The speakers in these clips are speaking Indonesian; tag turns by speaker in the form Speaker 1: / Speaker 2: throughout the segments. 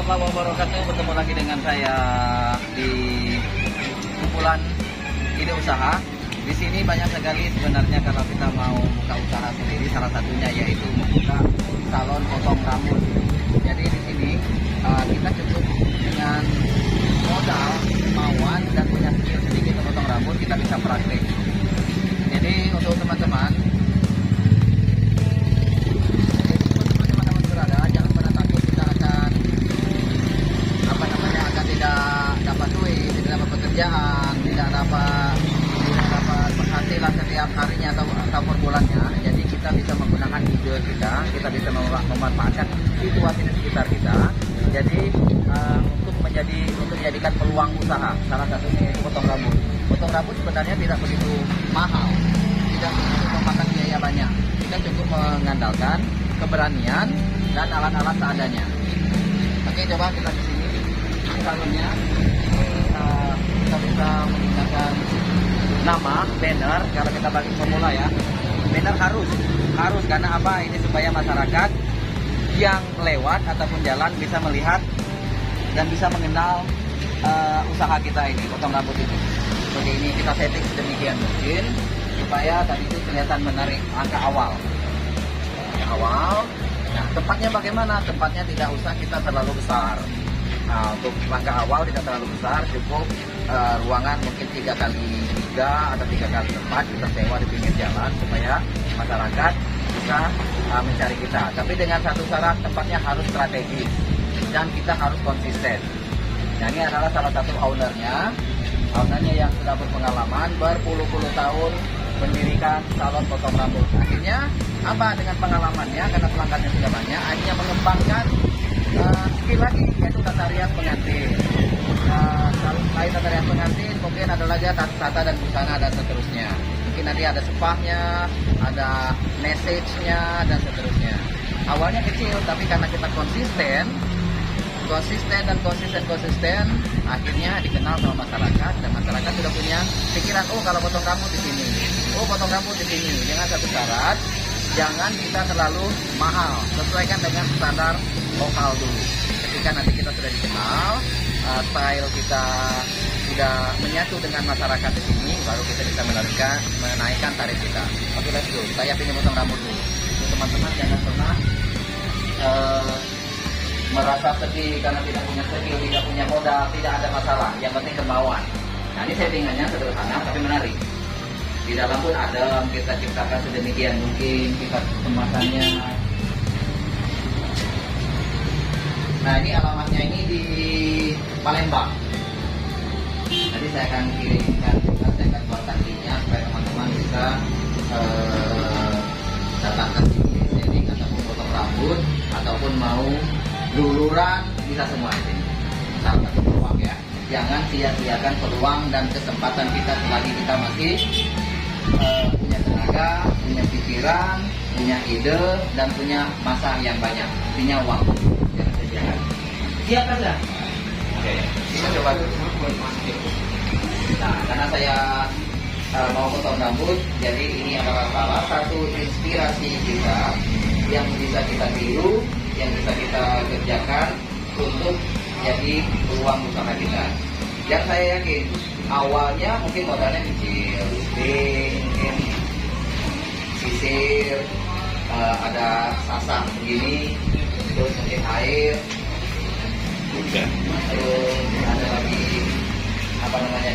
Speaker 1: warahmatullahi wabarakatuh. Bertemu lagi dengan saya di kumpulan ide usaha. Di sini banyak sekali sebenarnya kalau kita mau buka usaha sendiri, salah satunya yaitu membuka salon potong rambut. Jadi di sini kita cukup dengan modal, kemauan dan punya skill sedikit untuk potong rambut, kita bisa praktek. Jadi untuk teman-teman berada, jangan pernah takut kita akan tidak dapat duit, tidak dapat pekerjaan, tidak dapat penghasilan setiap harinya atau per bulannya. Jadi kita bisa menggunakan ide kita bisa memanfaatkan situasi di sekitar kita. Jadi untuk menjadikan peluang usaha, salah satunya yaitu potong rambut. Potong rambut sebenarnya tidak begitu mahal, tidak begitu memakan biaya banyak. Kita cukup mengandalkan keberanian dan alat-alat seadanya. Oke, coba kita di sini salonnya. Kita bisa menggunakan nama banner kalau kita bagi pemula ya. Banner harus karena apa? Ini supaya masyarakat yang lewat ataupun jalan bisa melihat dan bisa mengenal usaha kita ini, potong rambut itu. Seperti ini kita setting sedemikian mungkin supaya tadi itu kelihatan menarik angka awal. Nah, tempatnya bagaimana? Tempatnya tidak usah kita terlalu besar. Nah, untuk langkah awal tidak terlalu besar, cukup ruangan mungkin 3x3 atau 3x4 kita sewa di pinggir jalan supaya masyarakat bisa mencari kita. Tapi dengan satu syarat, tempatnya harus strategis dan kita harus konsisten. Nah, ini adalah salah satu ownernya yang sudah berpengalaman berpuluh-puluh tahun mendirikan salon potong rambut. Akhirnya apa, dengan pengalamannya karena pelanggannya sudah banyak, akhirnya mengembangkan skill lagi, yaitu tata rias pengantin. Selain tata rias pengantin, mungkin ada lagi tata dan busana dan seterusnya. Mungkin nanti ada sepahnya, ada message-nya dan seterusnya. Awalnya kecil, tapi karena kita konsisten, akhirnya dikenal sama masyarakat, dan masyarakat sudah punya pikiran, oh kalau potong rambut di sini, oh potong rambut di sini. Dengan satu syarat, jangan kita terlalu mahal, sesuaikan dengan standar lokal dulu. Ketika nanti kita sudah dikenal, style kita sudah menyatu dengan masyarakat di sini, baru kita bisa menaikkan tarif kita. Oke, let's go. Saya ingin potong rambut dulu. Teman-teman jangan pernah merasa sedih karena tidak punya skill, tidak punya modal, tidak ada masalah. Yang penting kemauan. Nah, ini settingannya sederhana tapi menarik. Di dalam pun ada kita ciptakan sedemikian mungkin, kita kemasannya. Nah, ini alamatnya ini di Palembang. Nanti saya akan kirimkan, saya akan buat linknya supaya teman-teman bisa datang ke sini, setting ataupun potong rambut ataupun mau luluran, bisa semua di sini. Salah satu peluang ya. Jangan sia-siakan peluang dan kesempatan kita selagi kita masih punya tenaga, punya pikiran, punya ide, dan punya masa yang banyak. Punya uang. Jangan sia-siakan. Siap saja. Oke, kita coba dulu. Nah, karena saya mau potong rambut, jadi ini adalah salah satu inspirasi kita yang bisa kita tiru, yang bisa kita kerjakan untuk jadi peluang usaha kita. Yang saya yakin awalnya mungkin modalnya kecil, mungkin sisir, ada sasang begini, terus mungkin air, terus ada lagi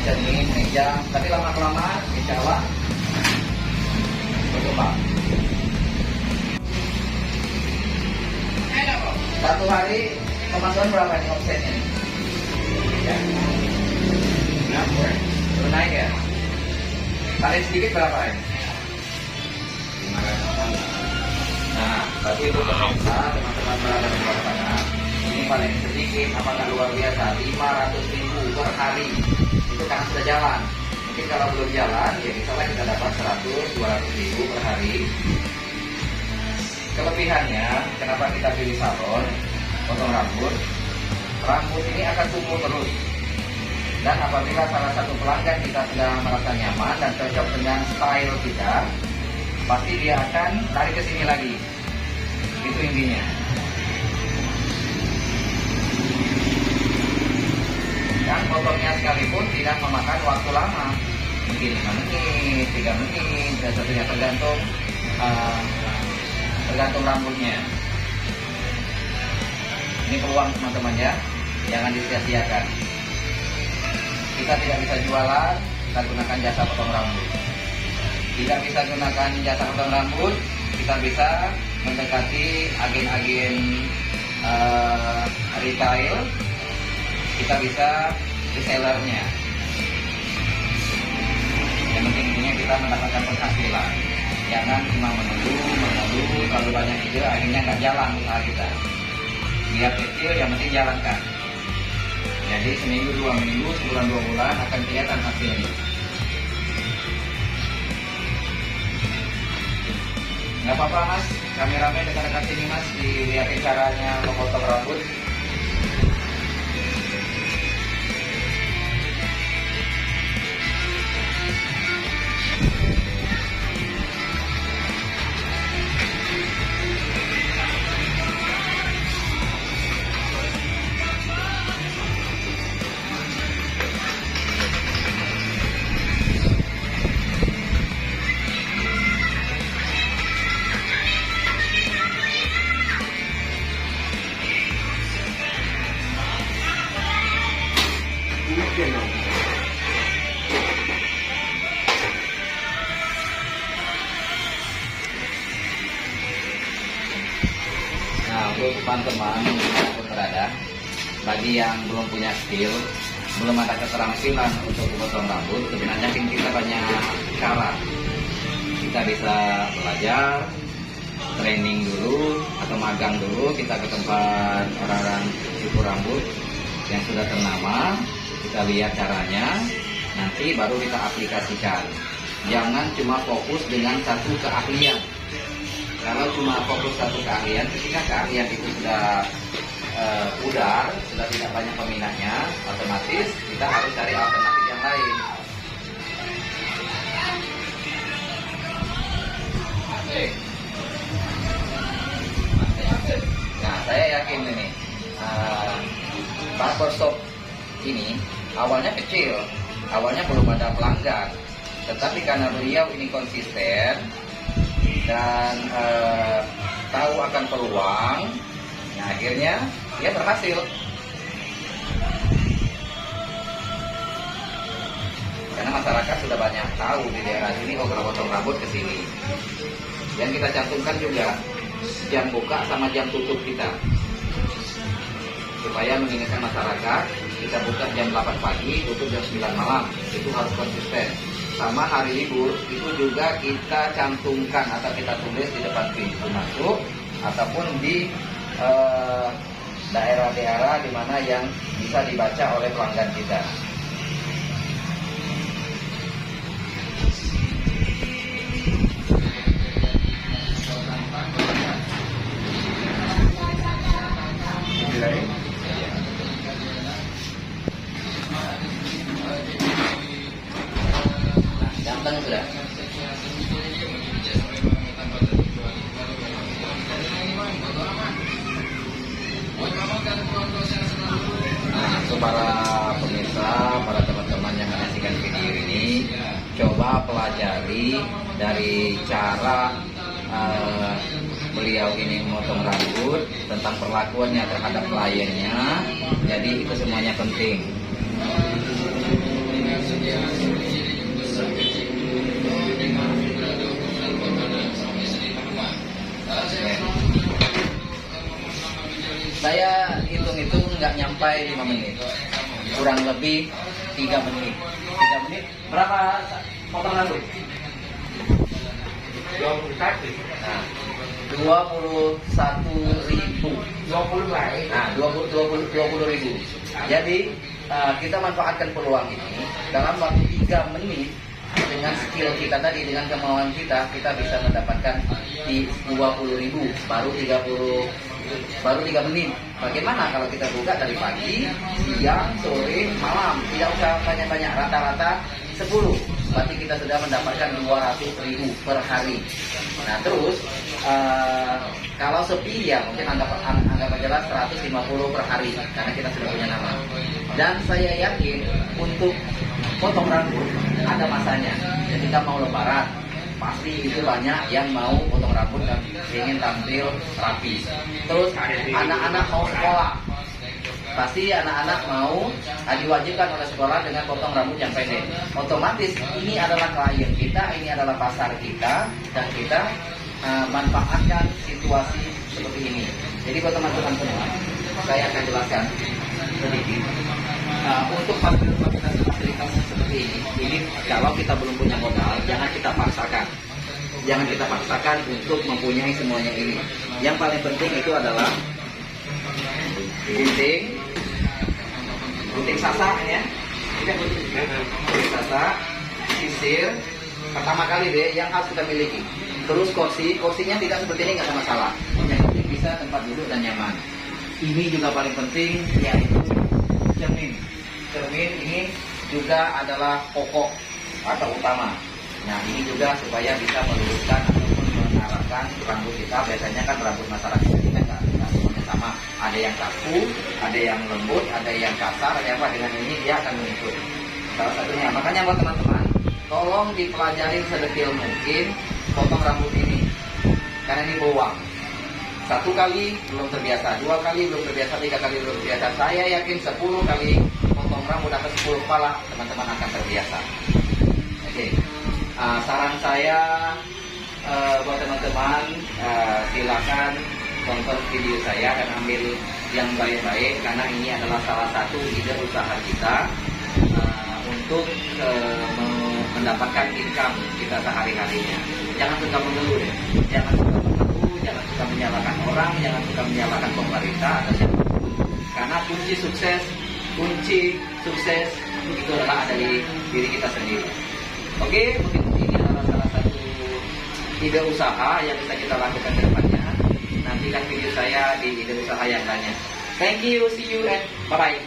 Speaker 1: cermin, meja. Tapi lama-kelamaan insya Allah berkembang. Satu hari pemasukan berapa nih omsetnya nih? Ya. Belum naik ya? Paling sedikit berapa ya? 500. Nah, berarti untuk pemirsa teman-teman berada di luar sana, ini paling sedikit, apakah luar biasa? 500.000 per hari. Itu karena sudah jalan. Mungkin kalau belum jalan, ya misalnya kita dapat 100-200.000 per hari. Kelebihannya, kenapa kita pilih salon potong rambut? Rambut ini akan tumbuh terus. Dan apabila salah satu pelanggan kita sudah merasa nyaman dan cocok dengan style kita, pasti dia akan tarik ke sini lagi. Itu intinya. memotongnya sekalipun tidak memakan waktu lama, mungkin 5 menit, 3 menit, dan tentunya tergantung rambutnya. Ini peluang teman-teman ya, jangan disia-siakan. Kita tidak bisa jualan, kita gunakan jasa potong rambut. Tidak bisa gunakan jasa potong rambut, kita bisa mendekati agen-agen retail, kita bisa resellernya. Yang penting intinya kita mendapatkan penghasilan. Jangan cuma menunggu, terlalu banyak ide, akhirnya nggak jalan usaha kita. Biar kecil, yang penting jalankan. Jadi seminggu, 2 minggu, sebulan, 2 bulan akan kelihatan hasilnya. Nggak apa-apa mas, kameramen dekat-dekat sini mas, dilihatin caranya memotong rambut. Nah, untuk teman-teman dimanapun berada, bagi yang belum punya skill, belum ada keterampilan untuk memotong rambut, sebenarnya kita banyak cara. Kita bisa belajar, training dulu, atau magang dulu, kita ke tempat orang-orang cukur rambut yang sudah ternama, kita lihat caranya, nanti baru kita aplikasikan. Jangan cuma fokus dengan satu keahlian. Kalau cuma fokus satu keahlian, ketika keahlian itu sudah pudar, sudah tidak banyak peminatnya, otomatis kita harus cari alternatif yang lain. Nah, saya yakin ini barbershop ini awalnya kecil, awalnya belum ada pelanggan, tetapi karena beliau ini konsisten dan tahu akan peluang, nah akhirnya dia berhasil. Karena masyarakat sudah banyak tahu di daerah sini, oh kalau potong rambut ke sini. Dan kita cantumkan juga jam buka sama jam tutup kita, supaya mengingatkan masyarakat, kita buka jam 8 pagi, tutup jam 9 malam, itu harus konsisten. Sama hari libur, itu juga kita cantumkan atau kita tulis di depan pintu masuk, ataupun di daerah-daerah di mana yang bisa dibaca oleh pelanggan kita. Ganteng sudah. Nah, untuk para pemirsa, para teman-teman yang menyaksikan video ini, coba pelajari dari cara beliau ini memotong rambut, tentang perlakuannya terhadap kliennya. Jadi itu semuanya penting. Saya hitung-hitung nggak nyampai 5 menit, kurang lebih 3 menit. 3 menit berapa potong rambut? 21. Nah, 21.000. 20 baik. Nah, 20.000. Jadi kita manfaatkan peluang ini dalam waktu 3 menit. Dengan skill kita tadi, dengan kemauan kita bisa mendapatkan di 20.000 baru 3 menit. Bagaimana kalau kita buka dari pagi, siang, sore, malam, tidak usah banyak-banyak, rata-rata 10, berarti kita sudah mendapatkan 200.000 per hari. Nah terus kalau sepi ya mungkin anggap aja 150 per hari, karena kita sudah punya nama. Dan saya yakin untuk potong rambut ada masanya. Ketika mau lebaran, pasti itu banyak yang mau potong rambut dan ingin tampil rapi. Terus anak-anak mau sekolah, pasti anak-anak mau diwajibkan oleh sekolah dengan potong rambut yang pendek. Otomatis ini adalah klien kita, ini adalah pasar kita, dan kita manfaatkan situasi seperti ini. Jadi buat teman-teman semua, saya akan jelaskan sedikit. Untuk fasilitas seperti ini kalau kita belum punya modal, jangan kita paksakan. Jangan kita paksakan untuk mempunyai semuanya ini. Yang paling penting itu adalah gunting sasa ya. Ini kan gunting sasa, sisir. Pertama kali deh yang harus kita miliki. Terus kursinya tidak seperti ini, nggak ada masalah. Yang penting bisa tempat duduk dan nyaman. Ini juga paling penting, yaitu cermin. Cermin ini juga adalah pokok atau utama. Nah, ini juga supaya bisa meluruskan ataupun mengarahkan rambut kita. Biasanya kan rambut masyarakat kita nggak semuanya sama. Ada yang kaku, ada yang lembut, ada yang kasar, ada apa. Dengan ini dia akan mengikut. Salah satunya. Makanya buat teman-teman, tolong dipelajari sedetil mungkin potong rambut ini. Karena ini peluang. 1 kali belum terbiasa, 2 kali belum terbiasa, 3 kali belum terbiasa. Saya yakin 10 kali potong rambut atau 10 kepala teman-teman akan terbiasa. Oke. Saran saya buat teman-teman, silakan tonton video saya dan ambil yang baik-baik, karena ini adalah salah satu ide usaha kita untuk mendapatkan income kita sehari-harinya. Jangan suka mengeluh deh, jangan suka mengeluh, jangan suka menyalahkan orang, jangan suka menyalahkan pemerintah atau siapapun. Karena kunci sukses itu adalah ada di diri kita sendiri. Oke, mungkin ini adalah salah satu ide usaha yang bisa kita lakukan ke depannya. Nantikan video saya di ide usaha yang lainnya. Thank you, see you and bye-bye.